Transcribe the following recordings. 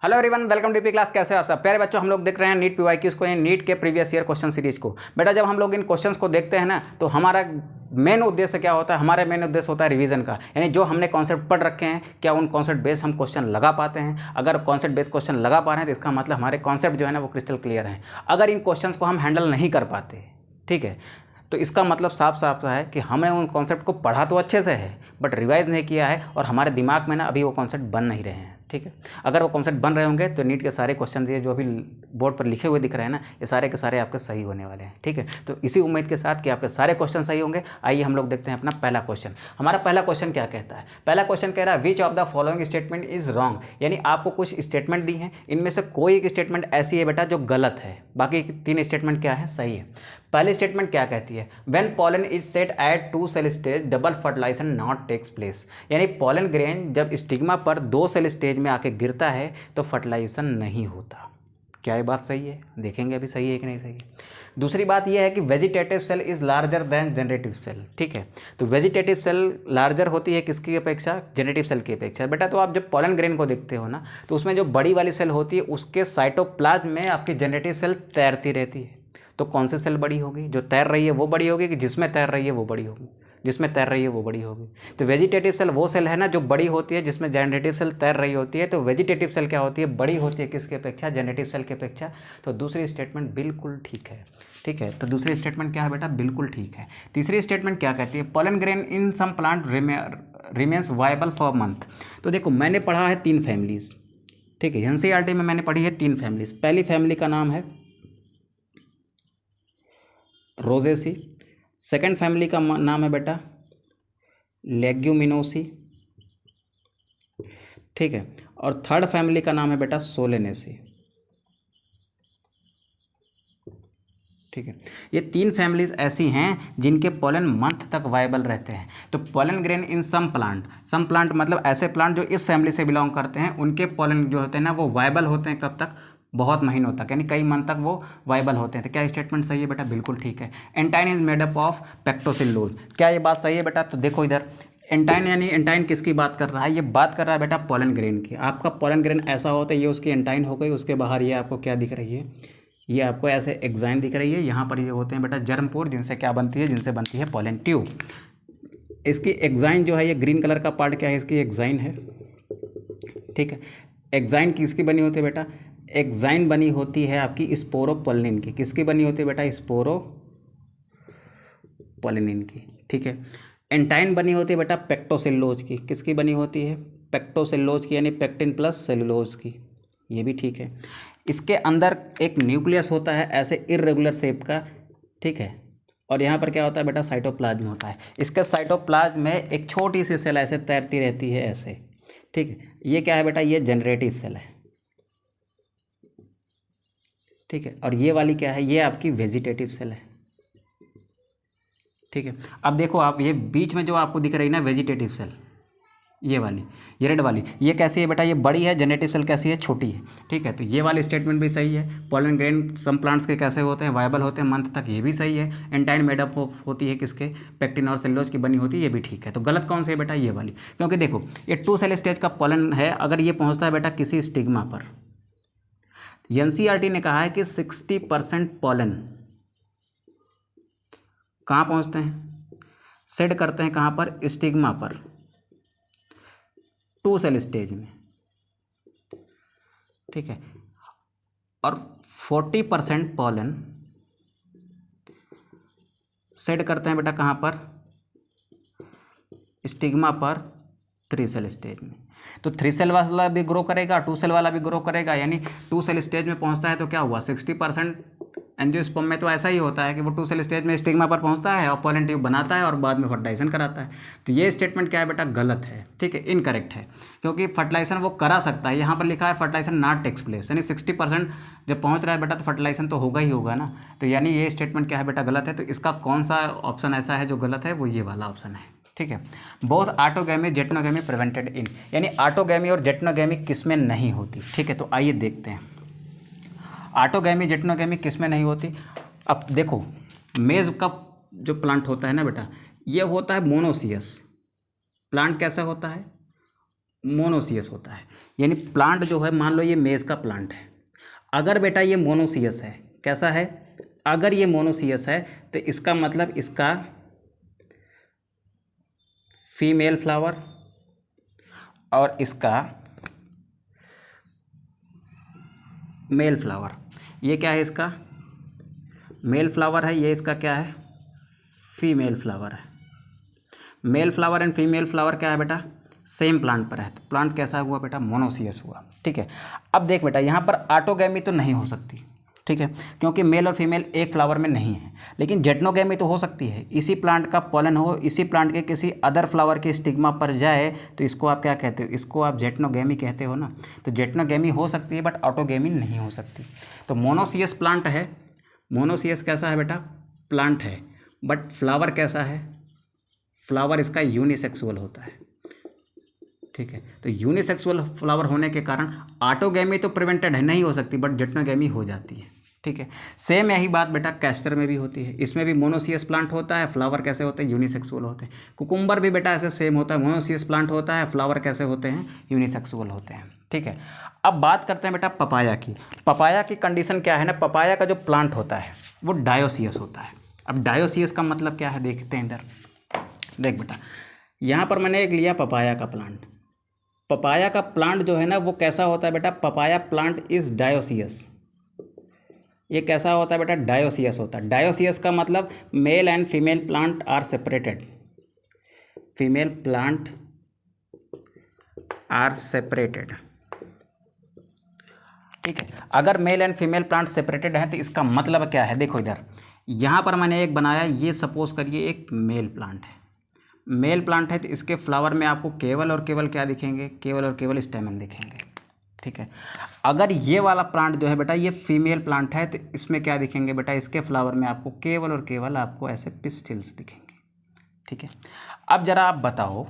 Hello everyone, welcome DP class. कैसे हो आप सब प्यारे बच्चों। हम लोग देख रहे हैं नीट पीवाईक्यूज को, नीट के प्रीवियस ईयर क्वेश्चन सीरीज को। बेटा जब हम लोग इन क्वेश्चंस को देखते हैं ना, तो हमारा मेन उद्देश्य क्या होता है? हमारा मेन उद्देश्य होता है रिवीजन का, यानी जो हमने कॉन्सेप्ट पढ़ रखे हैं क्या उन कॉन्सेप्ट बेस्ड हम क्वेश्चन लगा पाते हैं। अगर कॉन्सेप्ट बेस्ड क्वेश्चन लगा पा रहे हैं तो इसका मतलब हमारे कॉन्सेप्ट जो है ना वो क्रिस्टल क्लियर है। अगर इन क्वेश्चंस को हम हैंडल नहीं कर पाते, ठीक है, तो इसका मतलब साफ साफ है कि हमने उन कॉन्सेप्ट को पढ़ा तो अच्छे से है बट रिवाइज नहीं किया है, और हमारे दिमाग में ना अभी वो कॉन्सेप्ट बन नहीं रहे हैं। ठीक है, अगर वो कॉन्सेप्ट बन रहे होंगे तो नीट के सारे क्वेश्चन ये जो अभी बोर्ड पर लिखे हुए दिख रहे हैं ना, ये सारे के सारे आपके सही होने वाले हैं। ठीक है, तो इसी उम्मीद के साथ कि आपके सारे क्वेश्चन सही होंगे, आइए हम लोग देखते हैं अपना पहला क्वेश्चन। हमारा पहला क्वेश्चन क्या कहता है? पहला क्वेश्चन कह रहा है which of the following statement is wrong, यानी आपको कुछ स्टेटमेंट दी हैं, इनमें से कोई एक स्टेटमेंट ऐसी है बेटा जो गलत है, बाकी तीन स्टेटमेंट क्या है? सही है। पहली स्टेटमेंट क्या कहती है? When pollen is set at 2 cell stage double fertilisation not takes place, यानी पॉलन ग्रेन जब स्टिग्मा पर 2 सेल स्टेज में आके गिरता है तो फर्टिलाइजेशन नहीं होता। क्या ये बात सही है? देखेंगे अभी सही है कि नहीं सही है। दूसरी बात यह है कि vegetative cell is larger than generative cell. ठीक है, तो वेजिटेटिव सेल लार्जर होती है किसकी अपेक्षा? जनरेटिव सेल की अपेक्षा। बेटा तो आप जब पॉलन ग्रेन को देखते हो ना, तो उसमें जो बड़ी वाली सेल होती है उसके साइटोप्लाज्म में आपकी जनरेटिव सेल तैरती रहती है। तो कौन सी सेल बड़ी होगी? जो तैर रही है वो बड़ी होगी कि जिसमें तैर रही है वो बड़ी होगी? जिसमें तैर रही है वो बड़ी होगी। तो वेजिटेटिव सेल वो सेल है ना जो बड़ी होती है, जिसमें जनरेटिव सेल तैर रही होती है। तो वेजिटेटिव सेल क्या होती है? बड़ी होती है किसकी अपेक्षा? जनरेटिव सेल की अपेक्षा। तो दूसरी स्टेटमेंट बिल्कुल ठीक है। ठीक है, तो दूसरी स्टेटमेंट क्या है बेटा? बिल्कुल ठीक है। तीसरी स्टेटमेंट क्या कहती है? Pollen grain in some plant remains viable for month. तो देखो मैंने पढ़ा है 3 फैमिलीज। ठीक है, एनसीईआरटी में मैंने पढ़ी है 3 फैमिलीज। पहली फैमिली का नाम है रोजेसी, सेकंड फैमिली का नाम है बेटा लेग्यूमिनोसी, ठीक है, और थर्ड फैमिली का नाम है बेटा सोलेनेसी। ठीक है, ये 3 फैमिलीज ऐसी हैं जिनके पॉलन मंथ तक वायबल रहते हैं। तो pollen grain in some plant मतलब ऐसे प्लांट जो इस फैमिली से बिलोंग करते हैं, उनके पॉलन जो होते हैं ना वो वायबल होते हैं कब तक? बहुत महीनों तक, यानी कई मंथ तक वो वायबल होते हैं। तो क्या स्टेटमेंट सही है बेटा? बिल्कुल ठीक है। Intine is made up of pectocellulose. क्या ये बात सही है बेटा? तो देखो इधर एंटाइन, यानी एंटाइन किसकी बात कर रहा है? ये बात कर रहा है बेटा पॉलन ग्रेन की। आपका पॉलन ग्रेन ऐसा होता है, ये उसकी एंटाइन हो गई, उसके बाहर ये आपको क्या दिख रही है? ये आपको ऐसे एग्जाइन दिख रही है। यहाँ पर ये होते हैं बेटा जर्मपोर, जिनसे क्या बनती है? जिनसे बनती है पॉलन ट्यूब। इसकी एग्जाइन जो है, ये ग्रीन कलर का पार्ट क्या है? इसकी एग्जाइन है। ठीक है, एग्जाइन किसकी बनी होती है बेटा? एग्जाइन बनी होती है आपकी स्पोरोपोलिन की। किसकी बनी होती है बेटा? स्पोरोपोलिन की। ठीक है, एंटाइन बनी होती है बेटा पेक्टोसेलुलोज की। किसकी बनी होती है? पेक्टोसेलुलोज की, यानी पेक्टिन प्लस सेलुलोज की। ये भी ठीक है। इसके अंदर एक न्यूक्लियस होता है ऐसे इर्रेगुलर शेप का। ठीक है, और यहाँ पर क्या होता है बेटा? साइटोप्लाज्म होता है। इसके साइटोप्लाज्म में एक छोटी सी सेल ऐसे तैरती रहती है ऐसे। ठीक है, ये क्या है बेटा? ये जनरेटिव सेल है। ठीक है, और ये वाली क्या है? ये आपकी वेजिटेटिव सेल है। ठीक है, अब देखो आप, ये बीच में जो आपको दिख रही है ना वेजिटेटिव सेल, ये वाली, ये रेड वाली, ये कैसी है बेटा? ये बड़ी है। जनरेटिव सेल कैसी है? छोटी है। ठीक है, तो ये वाली स्टेटमेंट भी सही है। पॉलन ग्रेन सम प्लांट्स के कैसे होते हैं? वायबल होते हैं मंथ तक, ये भी सही है। एंटाइन मेडअप होती है किसके? पेक्टिन और सेलुलोज की बनी होती है, ये भी ठीक है। तो गलत कौन सी है बेटा? ये वाली, क्योंकि देखो ये 2 सेल स्टेज का पॉलन है। अगर ये पहुँचता है बेटा किसी स्टिग्मा पर, एनसीईआरटी ने कहा है कि 60% पॉलन कहाँ पहुँचते हैं? सेट करते हैं कहाँ पर? स्टिग्मा पर, 2 सेल स्टेज में। ठीक है, और 40% पॉलन सेट करते हैं बेटा कहाँ पर? स्टिग्मा पर 3 सेल स्टेज में। तो 3 सेल वाला भी ग्रो करेगा, 2 सेल वाला भी ग्रो करेगा, यानी 2 सेल स्टेज में पहुंचता है तो क्या हुआ? 60%। एंजियोस्पर्म में तो ऐसा ही होता है कि वो 2 सेल स्टेज में स्टिग्मा पर पहुंचता है और पॉलन ट्यूब बनाता है और बाद में फर्टिलाइजेशन कराता है। तो ये स्टेटमेंट क्या है बेटा? गलत है। ठीक है, इनकरेक्ट है, क्योंकि फर्टिलाइजेशन वो करा सकता है। यहाँ पर लिखा है फर्टिलाइजेशन नॉट टेक्स प्लेस, यानी 60% जब पहुँच रहा है बेटा तो फर्टिलाइजेशन तो होगा ही होगा ना। तो यानी ये स्टेटमेंट क्या है बेटा? गलत है। तो इसका कौन सा ऑप्शन ऐसा है जो गलत है? वो ये वाला ऑप्शन है। ठीक है, बोथ ऑटोगैमी जेटनोगैमी प्रिवेंटेड इन, यानी ऑटोगैमी और जेटनोगैमी किसमें नहीं होती। ठीक है, तो आइए देखते हैं ऑटोगैमी जेटनोगैमी किसमें नहीं होती। अब देखो मेज का जो प्लांट होता है ना बेटा, ये होता है मोनोसियस प्लांट। कैसा होता है? मोनोसियस होता है। यानी प्लांट जो है, मान लो ये मेज़ का प्लांट है, अगर बेटा ये मोनोसियस है, कैसा है, अगर ये मोनोसियस है तो इसका मतलब इसका फीमेल फ्लावर और इसका मेल फ्लावर, ये क्या है, इसका मेल फ्लावर है, ये इसका क्या है, फीमेल फ्लावर है। Male flower and female flower क्या है बेटा, सेम प्लांट पर है, तो प्लांट कैसा हुआ बेटा, मोनोसियस हुआ। ठीक है, अब देख बेटा यहाँ पर ऑटोगैमी तो नहीं हो सकती, ठीक है, क्योंकि मेल और फीमेल एक फ्लावर में नहीं है, लेकिन जेटनोगैमी तो हो सकती है। इसी प्लांट का पॉलन हो, इसी प्लांट के किसी अदर फ्लावर के स्टिग्मा पर जाए, तो इसको आप क्या कहते हो, इसको आप जेटनोगैमी कहते हो ना। तो जेटनोगैमी हो सकती है बट ऑटोगैमी नहीं हो सकती। तो मोनोसियस प्लांट है, मोनोसियस कैसा है बेटा, प्लांट है, बट फ्लावर कैसा है, फ्लावर इसका यूनिसेक्सुअल होता है। ठीक है, तो यूनिसेक्सुअल फ्लावर होने के कारण ऑटोगैमी तो प्रिवेंटेड है, नहीं हो सकती, बट जेटनोगैमी हो जाती है। ठीक है, सेम यही बात बेटा कैस्टर में भी होती है, इसमें भी मोनोसियस प्लांट होता है, फ्लावर कैसे होते हैं, यूनिसेक्सुअल होते हैं। कुकुम्बर भी बेटा ऐसे सेम होता है, मोनोसियस प्लांट होता है, फ्लावर कैसे होते हैं, यूनिसेक्सुअल होते हैं। ठीक है, अब बात करते हैं बेटा पपाया की। पपाया की कंडीशन क्या है ना, पपाया का जो प्लांट होता है वो डायोसियस होता है। अब डायोसियस का मतलब क्या है, देखते हैं इधर, देख बेटा यहाँ पर मैंने एक लिया पपाया का प्लांट। पपाया का प्लांट जो है ना वो कैसा होता है बेटा, पपाया प्लांट इज डायोसियस। ये कैसा होता है बेटा, डायोसियस होता है। डायोसियस का मतलब male and female plant are separated, female plant are separated. ठीक है, अगर male and female plant separated है तो इसका मतलब क्या है, देखो इधर यहाँ पर मैंने एक बनाया, ये सपोज करिए एक मेल प्लांट है, मेल प्लांट है, तो इसके फ्लावर में आपको केवल और केवल क्या दिखेंगे, केवल और केवल स्टेमन दिखेंगे। ठीक है, अगर ये वाला प्लांट जो है बेटा ये फीमेल प्लांट है, तो इसमें क्या दिखेंगे बेटा, इसके फ्लावर में आपको केवल और केवल आपको ऐसे पिस्टिल्स दिखेंगे। ठीक है, अब जरा आप बताओ,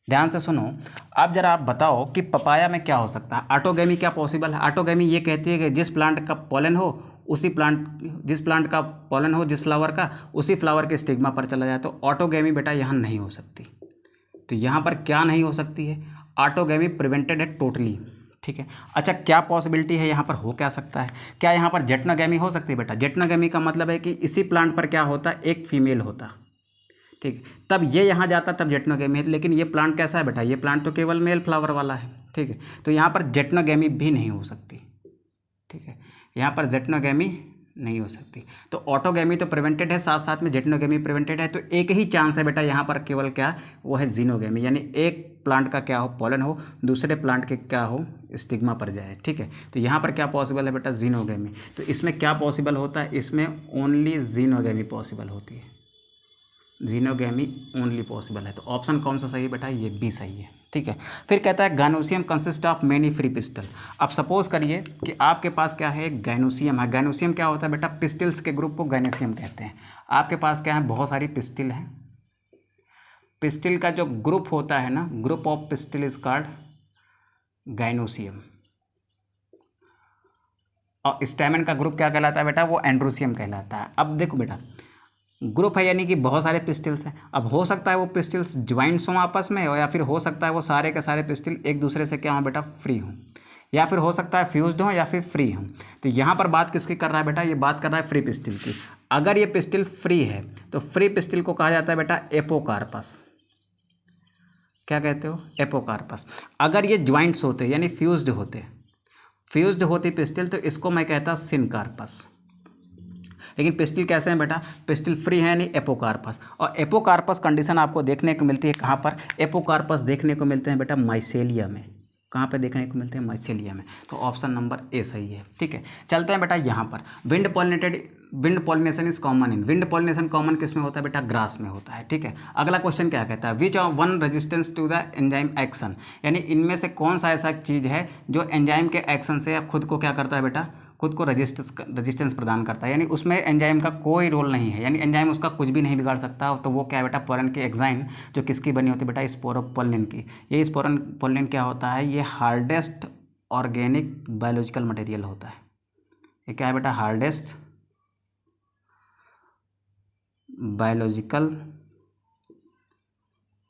ध्यान से सुनो, अब जरा आप बताओ कि पपाया में क्या हो सकता है, ऑटोगैमी क्या पॉसिबल है। ऑटोगैमी ये कहती है कि जिस प्लांट का पॉलन हो उसी प्लांट, जिस प्लांट का पॉलन हो जिस फ्लावर का, उसी फ्लावर के स्टिग्मा पर चला जाए, तो ऑटोगैमी बेटा यहाँ नहीं हो सकती। तो यहाँ पर क्या नहीं हो सकती है, ऑटोगैमी प्रिवेंटेड है टोटली। ठीक है, अच्छा क्या पॉसिबिलिटी है यहाँ पर, हो क्या सकता है, क्या यहाँ पर जेटनोगैमी हो सकती है बेटा। जेटनोगैमी का मतलब है कि इसी प्लांट पर क्या होता, एक फीमेल होता, ठीक, तब ये यहाँ जाता तब जेटनोगैमी है, लेकिन ये प्लांट कैसा है बेटा, ये प्लांट तो केवल मेल फ्लावर वाला है। ठीक है, तो यहाँ पर जेटनोगैमी भी नहीं हो सकती। ठीक है, यहाँ पर जेटनोगैमी नहीं हो सकती, तो ऑटोगैमी तो प्रिवेंटेड है, साथ साथ में जेटनोगैमी प्रिवेंटेड है, तो एक ही चांस है बेटा यहाँ पर केवल क्या, वो है जीनोगैमी, यानी एक प्लांट का क्या हो, पॉलन हो, दूसरे प्लांट के क्या हो, स्टिग्मा पर जाए। ठीक है, तो यहाँ पर क्या पॉसिबल है बेटा, जीनोगैमी। तो इसमें क्या पॉसिबल होता है, इसमें ओनली जीनोगैमी पॉसिबल होती है, जीनोगैमी ओनली पॉसिबल है। तो ऑप्शन कौन सा सही है बेटा, ये भी सही है। ठीक है, फिर कहता है gynoecium consist of many free pistol. अब सपोज करिए कि आपके पास क्या है, एक गाइनोसियम है। गाइनोसियम क्या होता है बेटा, पिस्टिल्स के ग्रुप को गाइनोसियम कहते हैं। आपके पास क्या है, बहुत सारी पिस्टिल हैं। पिस्टिल का जो ग्रुप होता है ना, group of pistil is called gynoecium. और स्टैमेन का ग्रुप क्या कहलाता है बेटा, वो एंड्रोसियम कहलाता है। अब देखो बेटा ग्रुप है यानी कि बहुत सारे पिस्टिल्स हैं। अब हो सकता है वो पिस्टिल्स ज्वाइंट्स हों आपस में, या फिर हो सकता है वो सारे के सारे पिस्टिल एक दूसरे से क्या हों बेटा, फ्री हों, या फिर हो सकता है फ्यूज्ड हों या फिर फ्री हों। तो यहाँ पर बात किसकी कर रहा है बेटा, ये बात कर रहा है फ्री पिस्टिल की। अगर ये पिस्टिल फ्री है तो फ्री पिस्टिल को कहा जाता है बेटा एपोकार्पस। क्या कहते हो, एपोकार्पस। अगर ये ज्वाइंट्स होते यानी फ्यूज्ड होते, फ्यूज्ड होती पिस्टिल, तो इसको मैं कहता सिनकार्पस। लेकिन पिस्टिल कैसे हैं बेटा, पिस्टिल फ्री है यानी एपोकार्पस। और एपोकार्पस कंडीशन आपको देखने को मिलती है कहाँ पर, एपोकार्पस देखने को मिलते हैं बेटा माइसेलिया में। कहाँ पे देखने को मिलते हैं, माइसेलिया में। तो ऑप्शन नंबर ए सही है। ठीक है, चलते हैं बेटा यहाँ पर, wind pollinated, wind pollination is common in, wind pollination common किस में होता है बेटा, ग्रास में होता है। ठीक है, अगला क्वेश्चन क्या कहता है, which of one resistance to the enzyme action, यानी इनमें से कौन सा ऐसा चीज़ है जो एंजाइम के एक्शन से खुद को क्या करता है बेटा, खुद को रेजिस्टेंस प्रदान करता है, यानी उसमें एंजाइम का कोई रोल नहीं है, यानी एंजाइम उसका कुछ भी नहीं बिगाड़ सकता। तो वो क्या है बेटा, पोलन की एग्जाइन जो किसकी बनी होती है बेटा, स्पोरोपोलिन की। ये स्पोरोपोलिन क्या होता है, ये हार्डेस्ट ऑर्गेनिक बायोलॉजिकल मटेरियल होता है। ये क्या है बेटा, हार्डेस्ट बायोलॉजिकल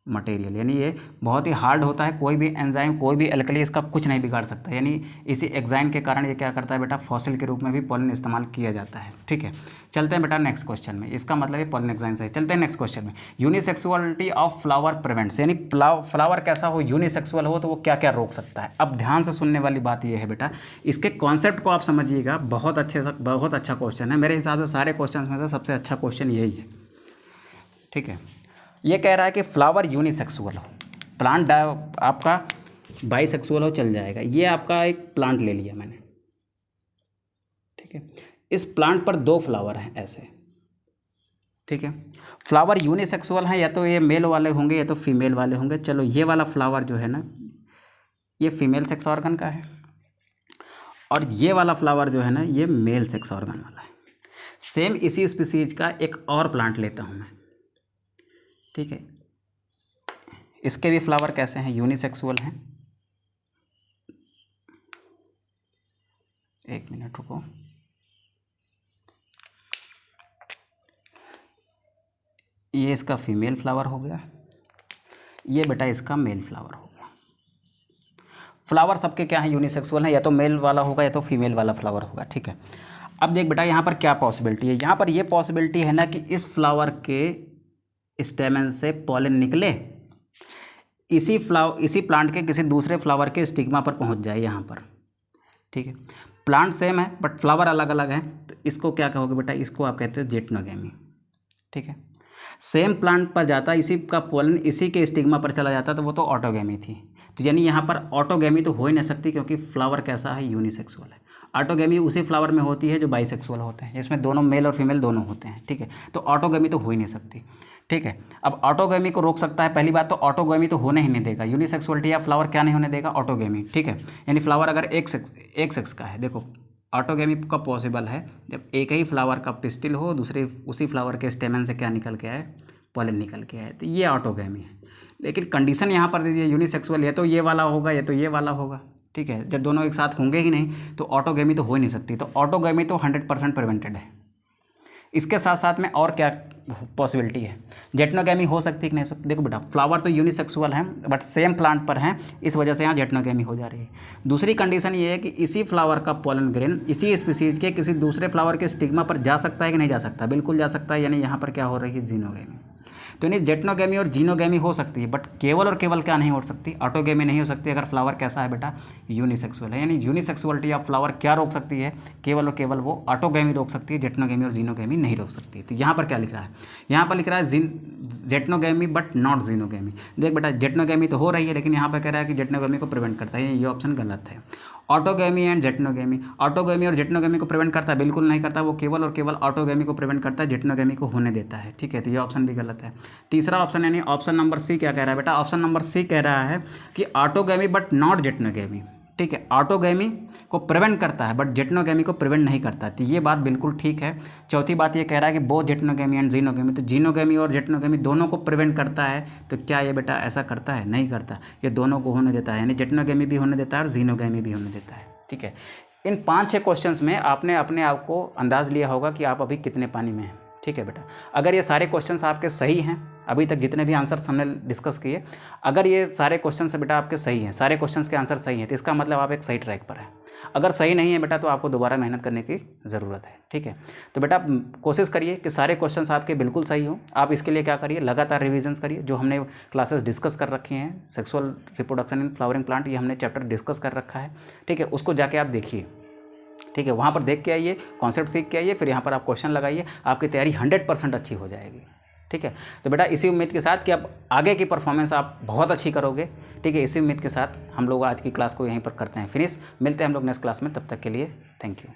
मटेरियल, यानी ये बहुत ही हार्ड होता है, कोई भी एंजाइम कोई भी एल्कली इसका कुछ नहीं बिगाड़ सकता, यानी इसी एग्जाइन के कारण ये क्या करता है बेटा, फॉसिल के रूप में भी पॉलिन इस्तेमाल किया जाता है। ठीक है, चलते हैं बेटा नेक्स्ट क्वेश्चन में, इसका मतलब ये पॉलिन एग्जाइन से। चलते हैं नेक्स्ट क्वेश्चन में, यूनिसेक्सुअलिटी ऑफ फ्लावर प्रिवेंट्स, यानी फ्लावर कैसा हो, यूनिसेक्सुअल हो तो वो क्या क्या रोक सकता है। अब ध्यान से सुनने वाली बात ये है बेटा, इसके कॉन्सेप्ट को आप समझिएगा, बहुत अच्छा क्वेश्चन है, मेरे हिसाब से सारे क्वेश्चन में से सबसे अच्छा क्वेश्चन यही है। ठीक है, ये कह रहा है कि फ्लावर यूनिसेक्सुअल हो, प्लांट आपका बाइसेक्सुअल हो चल जाएगा। ये आपका एक प्लांट ले लिया मैंने, ठीक है, इस प्लांट पर 2 फ्लावर हैं ऐसे। ठीक है, फ्लावर यूनिसेक्सुअल हैं, या तो ये मेल वाले होंगे या तो फीमेल वाले होंगे। चलो ये वाला फ्लावर जो है ना, ये फीमेल सेक्स ऑर्गन का है, और ये वाला फ्लावर जो है ना, ये मेल सेक्स ऑर्गन वाला है। सेम इसी स्पीसीज का एक और प्लांट लेता हूँ मैं। ठीक है, इसके भी फ्लावर कैसे हैं, यूनिसेक्सुअल हैं। एक मिनट रुको, ये इसका फीमेल फ्लावर हो गया, ये बेटा इसका मेल फ्लावर हो गया। फ्लावर सबके क्या है, यूनिसेक्सुअल हैं, या तो मेल वाला होगा या तो फीमेल वाला फ्लावर होगा। ठीक है, अब देख बेटा यहाँ पर क्या पॉसिबिलिटी है, यहाँ पर ये पॉसिबिलिटी है ना कि इस फ्लावर के स्टेमन से पॉलन निकले, इसी प्लांट के किसी दूसरे फ्लावर के स्टिग्मा पर पहुंच जाए यहाँ पर। ठीक है, प्लांट सेम है बट फ्लावर अलग अलग हैं, तो इसको क्या कहोगे बेटा, इसको आप कहते हैं जेटनोगेमी। ठीक है, सेम प्लांट पर जाता, इसी का पॉलन इसी के स्टिग्मा पर चला जाता, तो वो तो ऑटोगेमी थी। तो यानी यहाँ पर ऑटोगेमी तो हो ही नहीं सकती, क्योंकि फ्लावर कैसा है, यूनिसेक्सुअल है। ऑटोगेमी उसी फ्लावर में होती है जो बाइसेक्सुअल होते हैं, जिसमें दोनों मेल और फीमेल दोनों होते हैं। ठीक है, तो ऑटोगेमी तो हो ही नहीं सकती। ठीक है, अब ऑटोगेमी को रोक सकता है, पहली बात तो ऑटोगेमी तो होने ही नहीं देगा, यूनिसेक्सुअलिटी या फ्लावर क्या नहीं होने देगा, ऑटोगेमी। ठीक है, यानी फ्लावर अगर एक सेक्स का है, देखो ऑटोगेमी कब पॉसिबल है, जब एक ही फ्लावर का पिस्टिल हो, दूसरे उसी फ्लावर के स्टेमन से क्या निकल के आए, पॉलन निकल के आए, तो ये ऑटोगेमी है। लेकिन कंडीशन यहाँ पर दे दी है यूनिसेक्सुअल, या तो ये वाला होगा या तो ये वाला होगा। ठीक है, जब दोनों एक साथ होंगे ही नहीं तो ऑटोगेमी तो हो ही नहीं सकती, तो ऑटोगेमी तो 100% प्रिवेंटेड है। इसके साथ साथ में और क्या पॉसिबिलिटी है, जेटनोगेमी हो सकती है कि नहीं। देखो बेटा, फ्लावर तो यूनिसेक्सुअल हैं बट सेम प्लांट पर हैं, इस वजह से यहाँ जेटनोगेमी हो जा रही है। दूसरी कंडीशन ये है कि इसी फ्लावर का पॉलन ग्रेन इसी स्पीसीज के किसी दूसरे फ्लावर के स्टिग्मा पर जा सकता है कि नहीं जा सकता, बिल्कुल जा सकता है, यानी यहाँ पर क्या हो रही है, जीनोगेमी। तो यानी जेटनोगेमी और जीनोगेमी हो सकती है, बट केवल और केवल क्या नहीं हो सकती, ऑटोगेमी नहीं हो सकती अगर फ्लावर कैसा है बेटा, यूनिसेक्सुअल है। यानी यूनिसेक्सुअलिटी ऑफ फ्लावर क्या रोक सकती है, केवल और केवल वो ऑटोगेमी रोक सकती है, जेटनोगेमी और जीनोगेमी नहीं रोक सकती। तो यहाँ पर क्या लिख रहा है, यहाँ पर लिख रहा है जेटनोगेमी बट नॉट जीनोगेमी। देख बेटा, जेटनोगेमी तो हो रही है, लेकिन यहाँ पर कह रहा है कि जेटनोगेमी को प्रिवेंट करता है, ये ऑप्शन गलत है। ऑटोगेमी एंड जेटनोगेमी, ऑटोगेमी और जेटनोगेमी को प्रिवेंट करता है, बिल्कुल नहीं करता, वो केवल और केवल ऑटोगेमी को प्रिवेंट करता है, जेटनोगेमी को होने देता है। ठीक है, तो ये ऑप्शन भी गलत है। तीसरा ऑप्शन यानी ऑप्शन नंबर सी क्या कह रहा है बेटा, ऑप्शन नंबर सी कह रहा है कि ऑटोगेमी बट नॉट जेटनोगेमी। ठीक है, ऑटोगेमी को प्रिवेंट करता है बट जेटनोगेमी को प्रिवेंट नहीं करता, तो ये बात बिल्कुल ठीक है। चौथी बात ये कह रहा है कि बोथ जेटनोगेमी एंड जीनोगेमी, तो जीनोगेमी और जेटनोगेमी दोनों को प्रिवेंट करता है, तो क्या ये बेटा ऐसा करता है, नहीं करता, ये दोनों को होने देता है, यानी जेटनोगेमी भी होने देता है और जीनोगेमी भी होने देता है। ठीक है, इन 5-6 क्वेश्चंस में आपने अपने आप को अंदाज़ लिया होगा कि आप अभी कितने पानी में हैं। ठीक है बेटा, अगर ये सारे क्वेश्चंस आपके सही हैं, अभी तक जितने भी आंसर्स हमने डिस्कस किए, अगर ये सारे क्वेश्चंस बेटा आपके सही हैं, सारे क्वेश्चंस के आंसर सही हैं, तो इसका मतलब आप एक सही ट्रैक पर हैं। अगर सही नहीं है बेटा तो आपको दोबारा मेहनत करने की ज़रूरत है। ठीक है, तो बेटा कोशिश करिए कि सारे क्वेश्चंस आपके बिल्कुल सही हो। आप इसके लिए क्या करिए, लगातार रिविजन्स करिए, जो हमने क्लासेस डिस्कस कर रखी हैं, sexual reproduction in flowering plant, ये हमने चैप्टर डिस्कस कर रखा है। ठीक है, उसको जाके आप देखिए। ठीक है, वहाँ पर देख के आइए, कॉन्सेप्ट सीख के आइए, फिर यहाँ पर आप क्वेश्चन लगाइए, आपकी तैयारी 100% अच्छी हो जाएगी। ठीक है, तो बेटा इसी उम्मीद के साथ कि आप आगे की परफॉर्मेंस आप बहुत अच्छी करोगे। ठीक है, इसी उम्मीद के साथ हम लोग आज की क्लास को यहीं पर करते हैं फिनिश। मिलते हैं हम लोग नेक्स्ट क्लास में, तब तक के लिए थैंक यू।